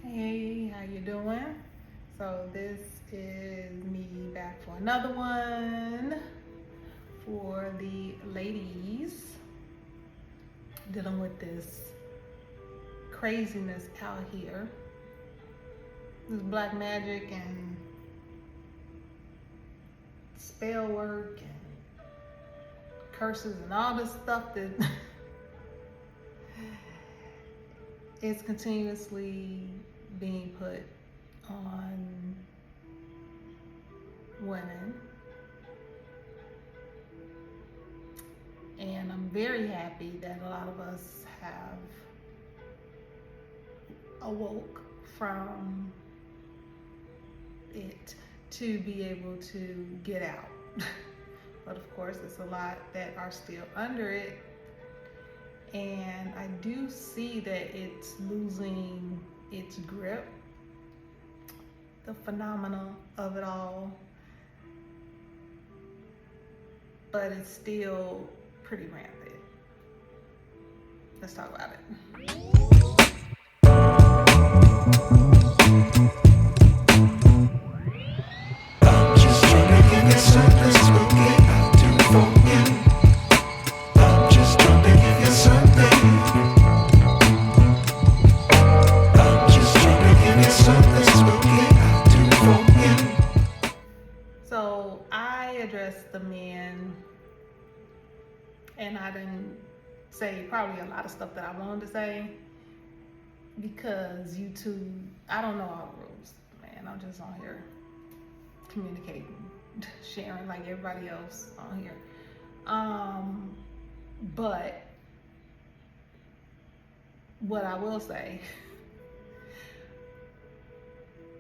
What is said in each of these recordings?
Hey, how you doing? So this is me back for another one for the ladies dealing with this craziness out here. This black magic and spell work and curses and all this stuff that is continuously being put on women. And I'm very happy that a lot of us have awoke from it to be able to get out. But of course, there's a lot that are still under it. And I do see that it's losing its grip, the phenomena of it all, but it's still pretty rampant. Let's talk about it. I'm just trying to give you something spooky out to for you. I'm just trying to give you something. I'm just trying to give you something spooky out to for you. So I addressed the men, and I didn't say probably a lot of stuff that I wanted to say because YouTube, I don't know all the rules, man. I'm just on here communicating, sharing like everybody else on here. But what I will say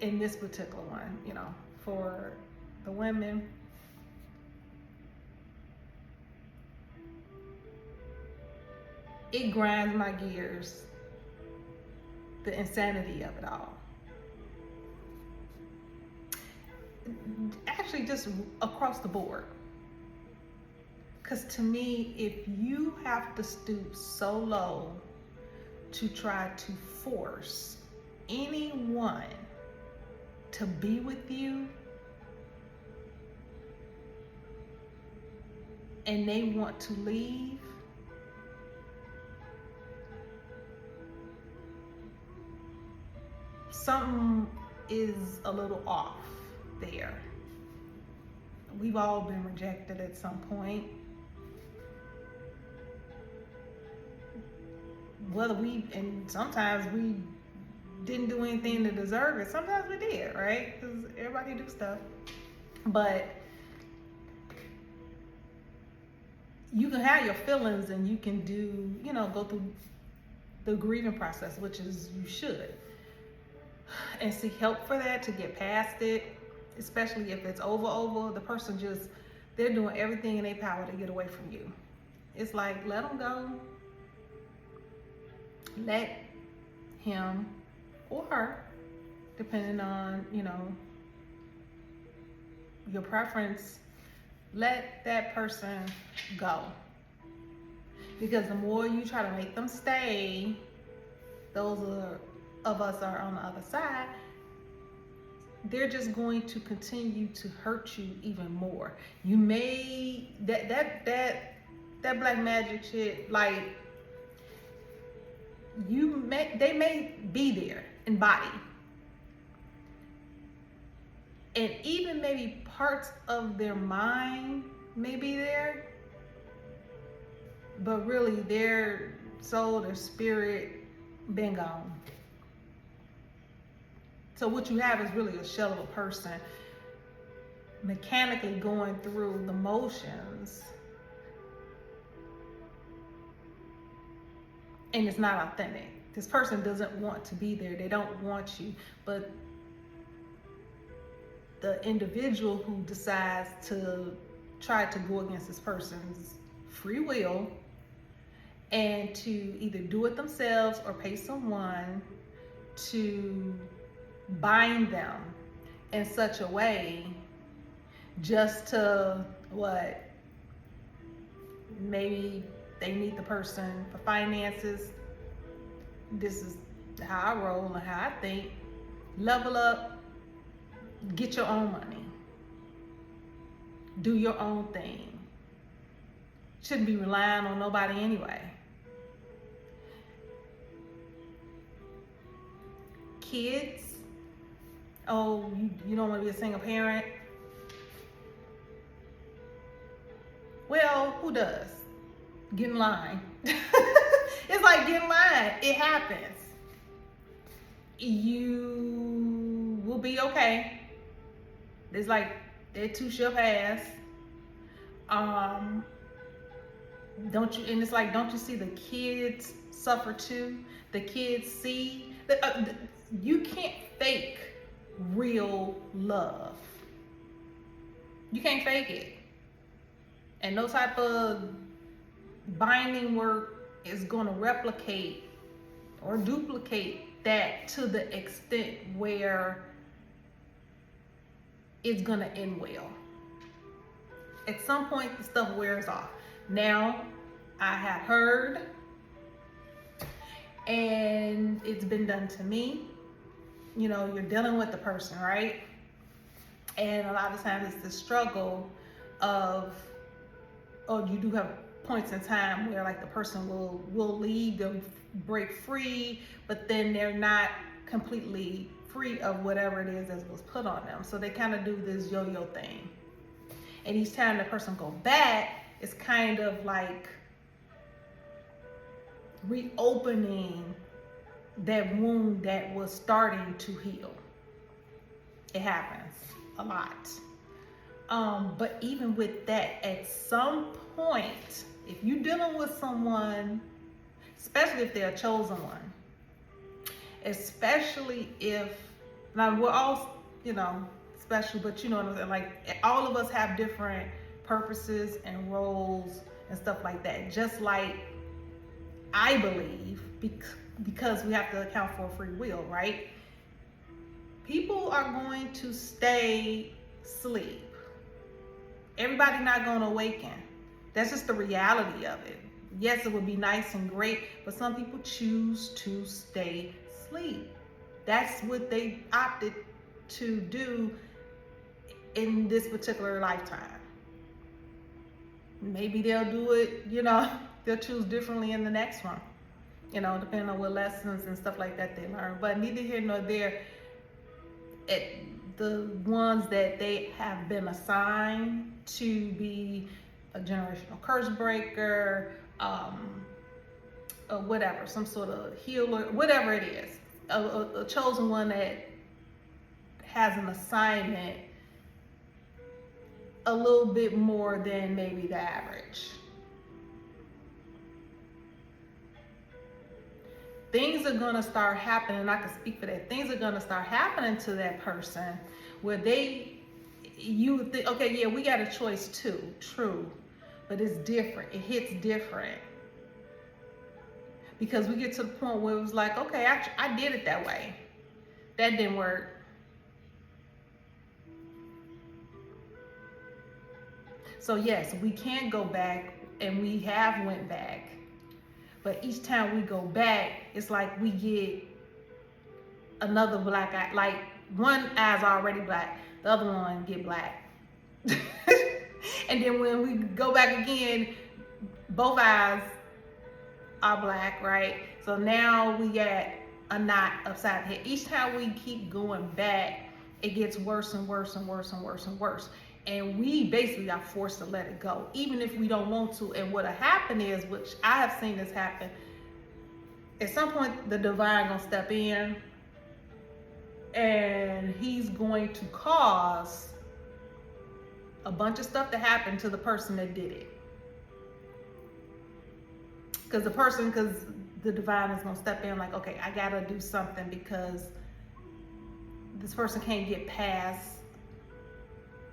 in this particular one, for the women, it grinds my gears, the insanity of it all. Actually, just across the board. Because to me, if you have to stoop so low to try to force anyone to be with you, and they want to leave, something is a little off there. We've all been rejected at some point. And sometimes we didn't do anything to deserve it. Sometimes we did, right? Because everybody do stuff. But you can have your feelings and you can do, go through the grieving process, which is you should. And seek help for that to get past it, especially if it's over. The person they're doing everything in their power to get away from you. It's like, let them go. Let him or her, depending on, your preference, let that person go. Because the more you try to make them stay, those of us are on the other side, they're just going to continue to hurt you even more. You may, that black magic shit, like, they may be there in body, and even maybe parts of their mind may be there, but really their soul, their spirit, been gone. So what you have is really a shell of a person mechanically going through the motions, and it's not authentic. This person doesn't want to be there. They don't want you. But the individual who decides to try to go against this person's free will and to either do it themselves or pay someone to bind them in such a way just to maybe they need the person for finances. This is how I roll and how I think. Level up, get your own money. Do your own thing. Shouldn't be relying on nobody anyway. Kids, oh, you don't want to be a single parent? Well, who does? Get in line. It's like, get in line. It happens. You will be okay. It's like that too shall pass. Don't you? And it's like, don't you see the kids suffer too? The kids see that you can't fake real love. You can't fake it, and no type of binding work is going to replicate or duplicate that to the extent where it's going to end well. At some point, the stuff wears off. Now, I have heard, and it's been done to me. You know, you're dealing with the person, right? And a lot of times it's the struggle of, oh, you do have points in time where like the person will leave, they'll break free, but then they're not completely free of whatever it is that was put on them. So they kind of do this yo-yo thing. And each time the person go back, it's kind of like reopening that wound that was starting to heal. It happens a lot. But even with that, at some point, if you're dealing with someone, especially if they're a chosen one, especially if, now we're all, you know, special, but you know what I'm saying, like all of us have different purposes and roles and stuff like that. Just like I believe, because we have to account for free will, right? People are going to stay asleep. Everybody not going to awaken. That's just the reality of it. Yes, it would be nice and great, but some people choose to stay asleep. That's what they opted to do in this particular lifetime. Maybe they'll do it, you know, they'll choose differently in the next one, you know, depending on what lessons and stuff like that they learn. But neither here nor there, the ones that they have been assigned to be a generational curse breaker, or whatever, some sort of healer, whatever it is, a chosen one that has an assignment a little bit more than maybe the average. Things are gonna start happening, and I can speak for that. Things are gonna start happening to that person where you would think, okay, yeah, we got a choice too, true, but it's different. It hits different. Because we get to the point where it was like, okay, I did it that way. That didn't work. So yes, we can go back, and we have went back. But each time we go back, it's like we get another black eye. Like one eye's already black, the other one get black. And then when we go back again, both eyes are black, right? So now we got a knot upside the head. Each time we keep going back, it gets worse and worse and worse and worse and worse. And we basically are forced to let it go, even if we don't want to. And what'll happen is, which I have seen this happen, at some point the divine gonna step in, and he's going to cause a bunch of stuff to happen to the person that did it. Because the divine is gonna step in like, okay, I gotta do something because this person can't get past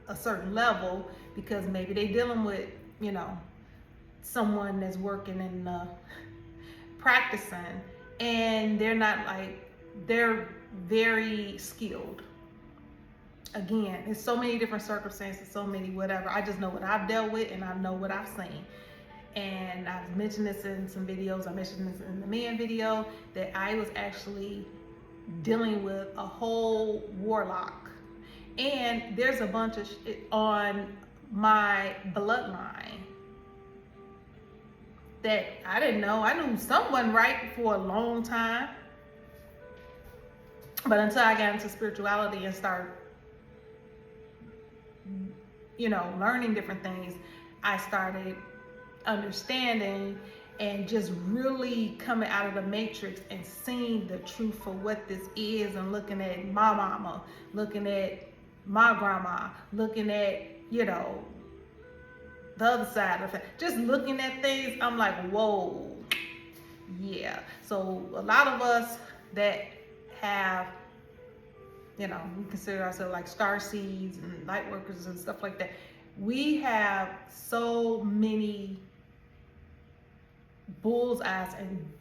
a certain level, because maybe they dealing with, you know, someone that's working and practicing, and they're not like, they're very skilled. Again, it's so many different circumstances, so many whatever. I just know what I've dealt with, and I know what I've seen. and I've mentioned this in some videos, I mentioned this in the men video, that I was actually dealing with a whole warlock. And there's a bunch of shit on my bloodline that I didn't know. I knew someone right for a long time. But until I got into spirituality and started, learning different things, I started understanding and just really coming out of the matrix and seeing the truth for what this is, and looking at my mama, looking at my grandma, looking at, the other side of it, just looking at things, I'm like, whoa, yeah. So a lot of us that have, we consider ourselves like starseeds and lightworkers and stuff like that, we have so many bullseyes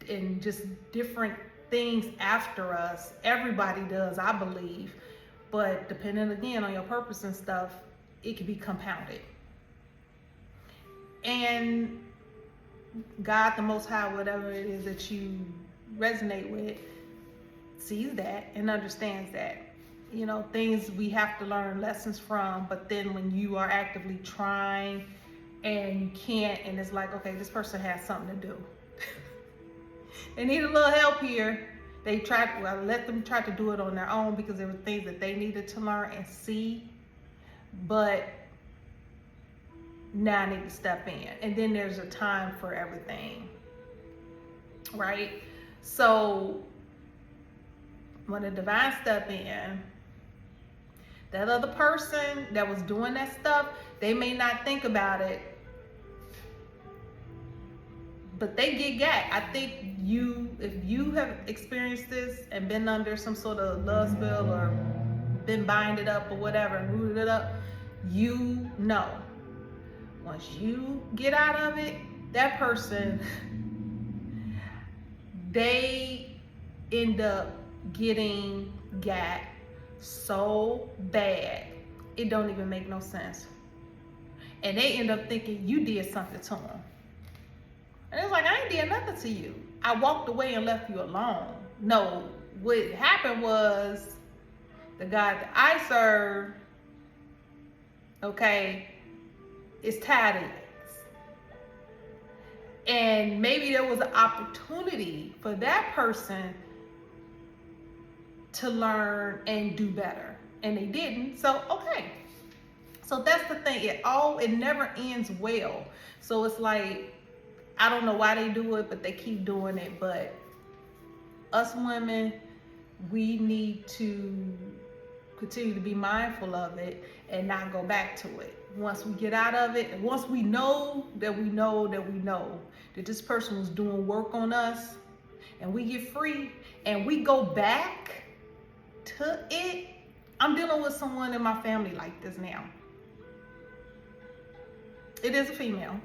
and just different things after us. Everybody does, I believe, but depending again on your purpose and stuff, it can be compounded. And God, the Most High, whatever it is that you resonate with, sees that and understands that. Things we have to learn lessons from, but then when you are actively trying and you can't, and it's like, okay, this person has something to do. They need a little help here. I let them try to do it on their own because there were things that they needed to learn and see, but now I need to step in. And then there's a time for everything, right? So when the divine step in, that other person that was doing that stuff, they may not think about it, but they get got. I think if you have experienced this and been under some sort of love spell or been binded up or whatever and rooted it up, once you get out of it, that person, they end up getting got so bad it don't even make no sense, and they end up thinking you did something to them. And it's like, I ain't did nothing to you. I walked away and left you alone. No, what happened was the God that I serve, is tired of this. And maybe there was an opportunity for that person to learn and do better, and they didn't. So so that's the thing. It never ends well. So it's like, I don't know why they do it, but they keep doing it. But us women, we need to continue to be mindful of it and not go back to it. Once we get out of it, and once we know that that this person was doing work on us, and we get free and we go back to it. I'm dealing with someone in my family like this now. It is a female.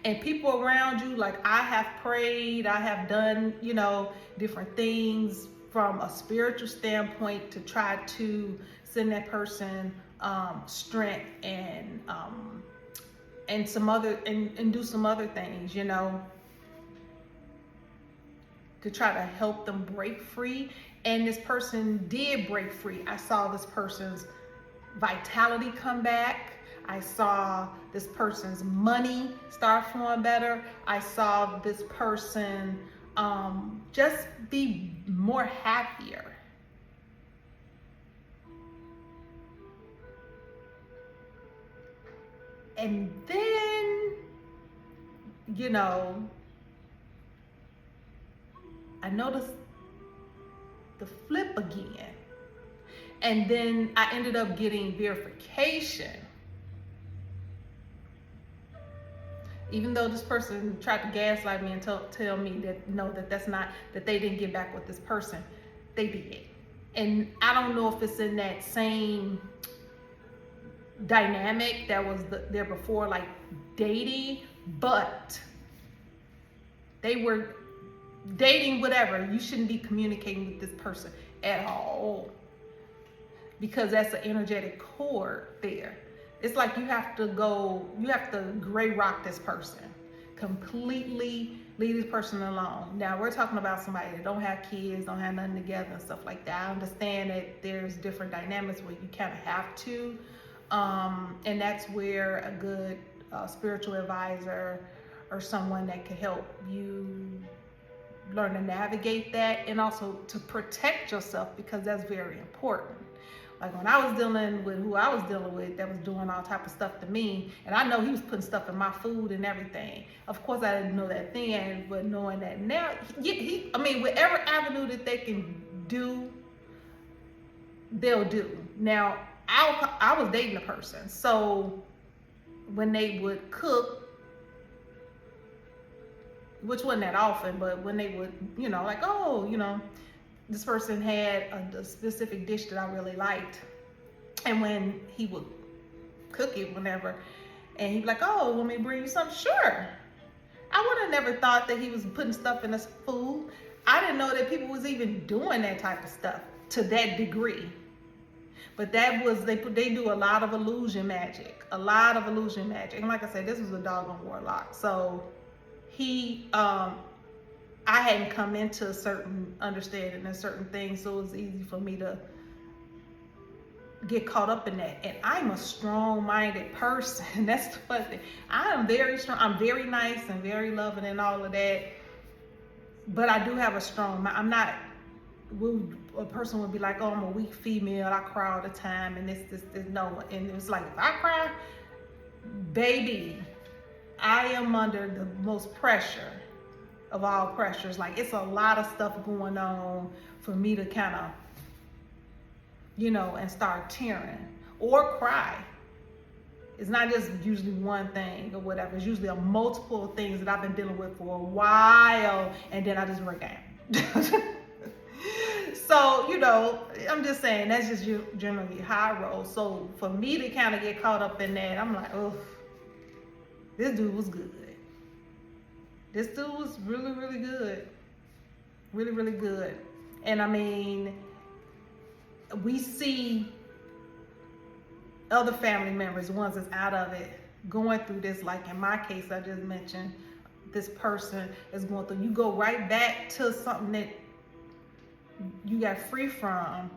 And people around you, like, I have prayed, I have done, different things from a spiritual standpoint to try to send that person strength and some other and do some other things, to try to help them break free. And this person did break free. I saw this person's vitality come back. I saw this person's money start flowing better. I saw this person just be more happier. And then, I noticed the flip again. And then I ended up getting verification. Even though this person tried to gaslight me and tell me that no, that's not, that they didn't get back with this person, they did. And I don't know if it's in that same dynamic that was there before, like dating, but they were dating, whatever. You shouldn't be communicating with this person at all, because that's an energetic cord there It's like you have to gray rock this person, completely leave this person alone. Now we're talking about somebody that don't have kids, don't have nothing together and stuff like that. I understand that there's different dynamics where you kind of have to, and that's where a good spiritual advisor or someone that can help you learn to navigate that, and also to protect yourself, because that's very important. Like when I was dealing with who I was dealing with that was doing all type of stuff to me, and I know he was putting stuff in my food and everything. Of course I didn't know that then, but knowing that now, I mean, whatever avenue that they can do, they'll do. Now, I was dating a person, so when they would cook, which wasn't that often, but when they would, like, oh, this person had a specific dish that I really liked. And when he would cook it, whenever, and he'd be like, oh, want me to bring you something? Sure. I would have never thought that he was putting stuff in his food. I didn't know that people was even doing that type of stuff to that degree. But that was, they do a lot of illusion magic. And like I said, this was a doggone warlock. So he, I hadn't come into a certain understanding and certain things, so it was easy for me to get caught up in that. And I'm a strong-minded person. That's the funny thing. I am very strong. I'm very nice and very loving and all of that. But I do have a strong mind. I'm not, a person would be like, oh, I'm a weak female, I cry all the time, and this, no. And it's like, if I cry, baby, I am under the most pressure of all pressures. Like, it's a lot of stuff going on for me to kind of, and start tearing or cry. It's not just usually one thing or whatever. It's usually a multiple things that I've been dealing with for a while, and then I just break down. So, I'm just saying, that's just generally how I roll. So for me to kind of get caught up in that, I'm like, oh, this dude was good. This dude was really, really good. Really, really good. And I mean, we see other family members, ones that's out of it, going through this. Like in my case, I just mentioned, this person is going through. You go right back to something that you got free from.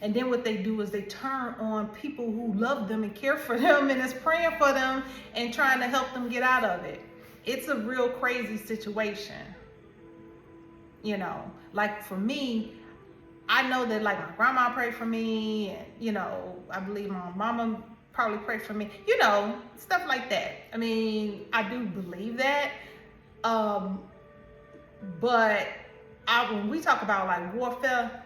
And then what they do is they turn on people who love them and care for them and is praying for them and trying to help them get out of it. It's a real crazy situation. Like for me, I know that like my grandma prayed for me, and I believe my mama probably prayed for me, stuff like that. I mean, I do believe that. But when we talk about like warfare,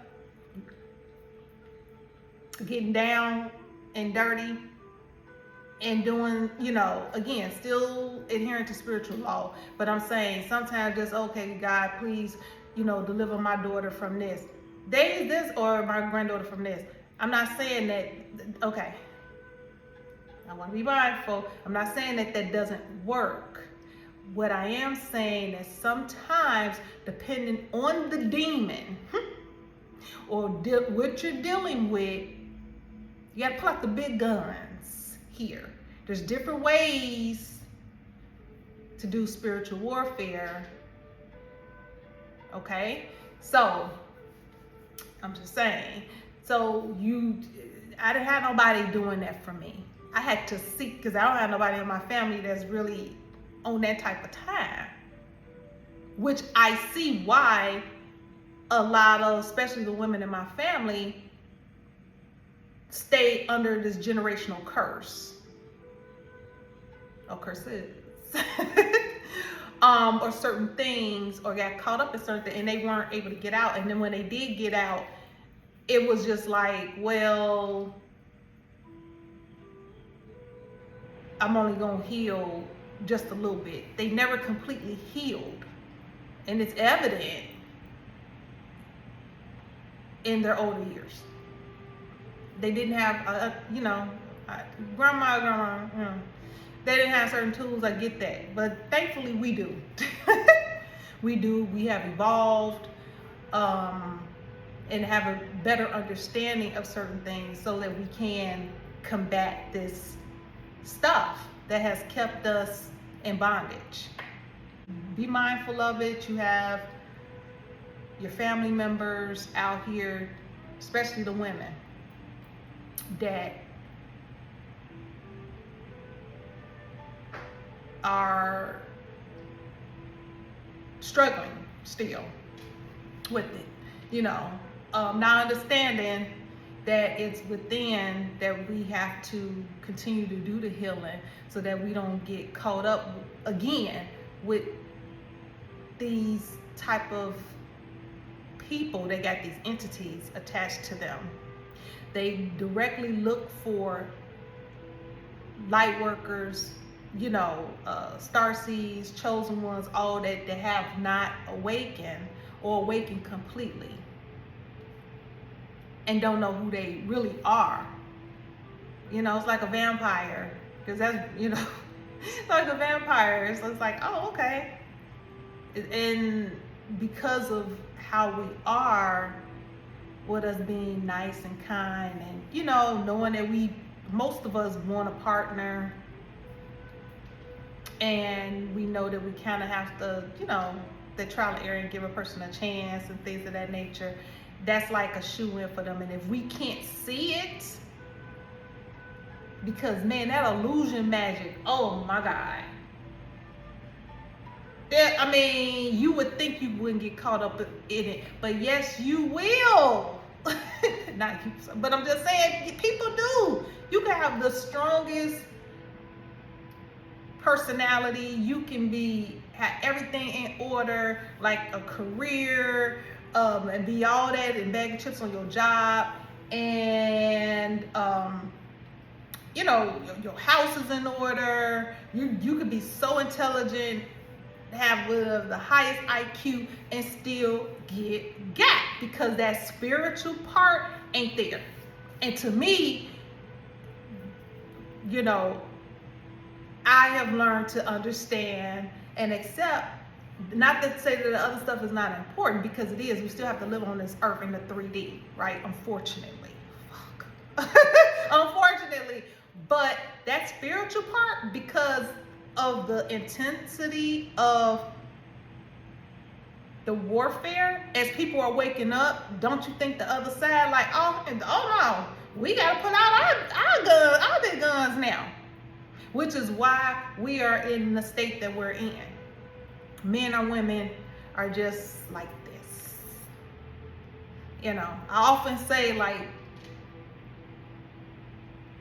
getting down and dirty and doing, again, still adhering to spiritual law. But I'm saying sometimes just, okay, God, please, deliver my daughter from this. This, or my granddaughter from this. I'm not saying that, okay. I want to be mindful. I'm not saying that that doesn't work. What I am saying is sometimes, depending on the demon or what you're dealing with, you got to pull out the big guns here. There's different ways to do spiritual warfare. Okay? So, I'm just saying. So, I didn't have nobody doing that for me. I had to seek, because I don't have nobody in my family that's really on that type of time. Which I see why a lot of, especially the women in my family, stay under this generational curse. Or curses. Or certain things, or got caught up in certain things, and they weren't able to get out. And then when they did get out, it was just like, well, I'm only gonna heal just a little bit. They never completely healed. And it's evident in their older years. They didn't have, grandma, they didn't have certain tools, I get that. But thankfully we do. We do, we have evolved and have a better understanding of certain things so that we can combat this stuff that has kept us in bondage. Be mindful of it. You have your family members out here, especially the women, that are struggling still with it, you know, not understanding that it's within that we have to continue to do the healing so that we don't get caught up again with these type of people that got these entities attached to them. They directly look for light workers, you know, starseeds, chosen ones, all that have not awakened or awakened completely and don't know who they really are. You know, it's like a vampire, because that's, you know, it's like a vampire. So it's like, oh, okay. And because of how we are, with us being nice and kind, and, you know, knowing that most of us want a partner, and we know that we kind of have to, you know, the trial and error and give a person a chance and things of that nature. That's like a shoe-in for them. And if we can't see it, because man, that illusion magic, oh my God. I mean, you would think you wouldn't get caught up in it, but yes, you will. Not you, but I'm just saying, people do. You can have the strongest personality. You can have everything in order, like a career, and be all that and bag of chips on your job, and you know, your house is in order. You could be so intelligent, have the highest IQ, and still get got, because that spiritual part ain't there. And to me, you know, I have learned to understand and accept, not to say that the other stuff is not important, because it is. We still have to live on this earth in the 3D, right? Unfortunately. Fuck. Unfortunately. But that spiritual part, because of the intensity of the warfare, as people are waking up, don't you think the other side, like, oh no, we gotta put out our big guns now. Which is why we are in the state that we're in. Men or women are just like this. You know, I often say, like,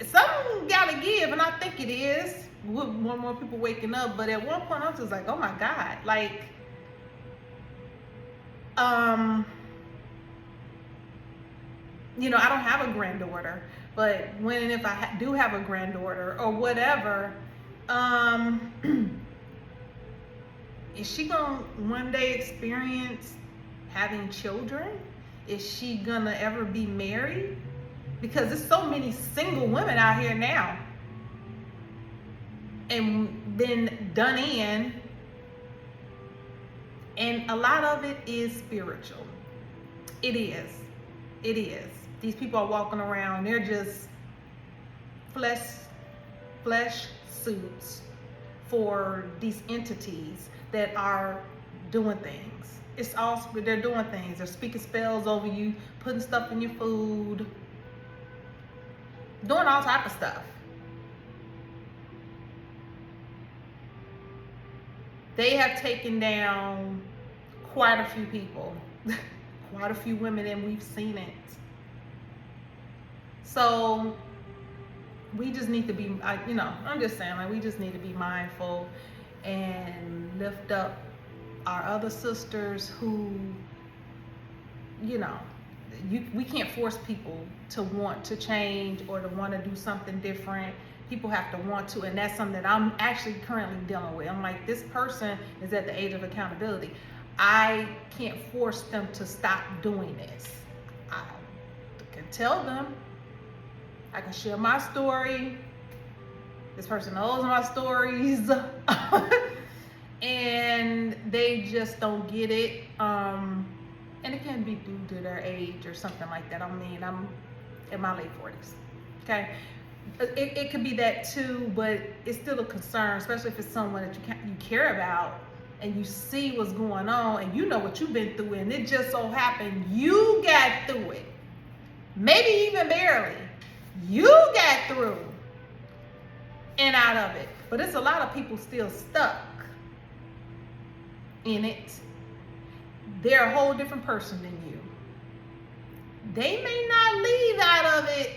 something gotta give, and I think it is. More and more people waking up, but at one point I was just like, oh my God, like, you know, I don't have a granddaughter, but when and if I do have a granddaughter or whatever, is she gonna one day experience having children? Is she gonna ever be married? Because there's so many single women out here now, and been done in, and a lot of it is spiritual. It is. These people are walking around, they're just flesh suits for these entities that are doing things. It's all, they're doing things. They're speaking spells over you, putting stuff in your food, doing all type of stuff. They have taken down quite a few people, quite a few women, and we've seen it. So we just need to be, you know, I'm just saying, like, we just need to be mindful and lift up our other sisters who, you know, we can't force people to want to change or to want to do something different. People have to want to, and that's something that I'm actually currently dealing with. I'm like, this person is at the age of accountability. I can't force them to stop doing this. I can tell them, I can share my story. This person knows my stories. And they just don't get it. And it can be due to their age or something like that. I mean, I'm in my late 40s. Okay. it could be that too, but it's still a concern, especially if it's someone that you care about and you see what's going on and you know what you've been through, and it just so happened you got through it. Maybe even barely. You got through and out of it. But it's a lot of people still stuck in it. They're a whole different person than you. They may not leave out of it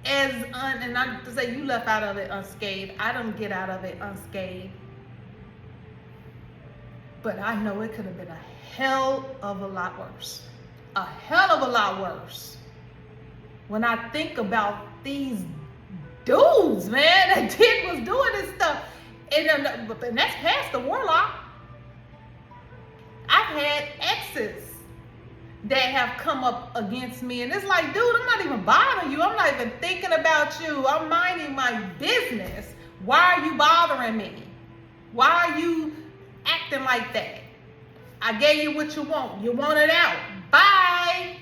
and not to say you left out of it unscathed. I don't get out of it unscathed. But I know it could have been a hell of a lot worse. A hell of a lot worse. When I think about these dudes, man, that was doing this stuff. And that's past the warlock. I've had exes that have come up against me, and it's like, dude, I'm not even bothering you. I'm not even thinking about you. I'm minding my business. Why are you bothering me? Why are you acting like that? I gave you what you want. You want it out. Bye.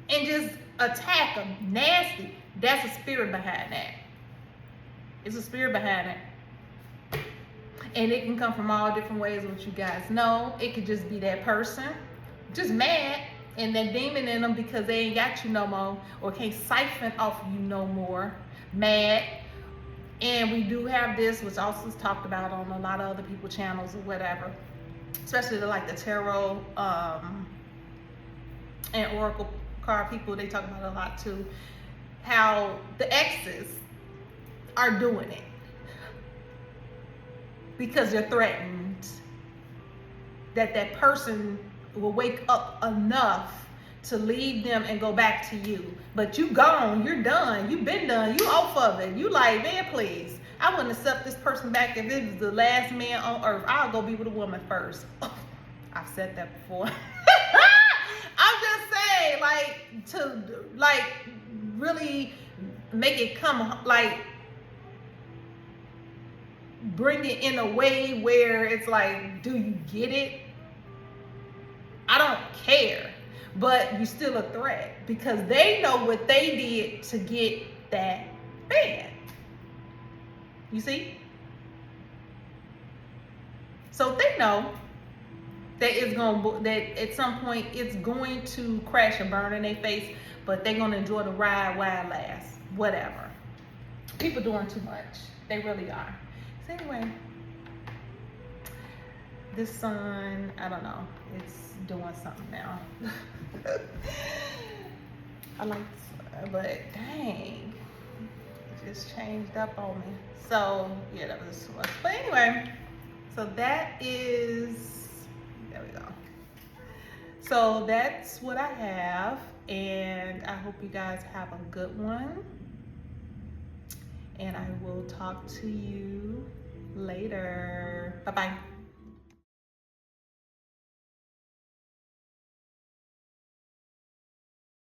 And just attack them. Nasty. That's a spirit behind that. It's a spirit behind it. And it can come from all different ways, what you guys know. It could just be that person just mad and that demon in them because they ain't got you no more or can't siphon off you no more. Mad. And we do have this, which also is talked about on a lot of other people's channels or whatever, especially like the tarot and oracle card people. They talk about it a lot too, how the exes are doing it because they're threatened that that person will wake up enough to leave them and go back to you. But you gone, you're done, you've been done, you off of it. You like, man, please, I wouldn't accept this person back if it was the last man on earth. I'll go be with a woman first. I've said that before. I'm just saying, like, to like really make it come, like bring it in a way where it's like, do you get it? I don't care, but you still a threat because they know what they did to get that man. You see? So they know that that at some point it's going to crash and burn in their face, but they're gonna enjoy the ride while it lasts. Whatever. People doing too much. They really are. So anyway, this sun, I don't know, it's doing something now. I like this, but dang, it just changed up on me. So yeah, that was too much. But anyway, so that is, there we go. So that's what I have, and I hope you guys have a good one. And I will talk to you later. Bye-bye.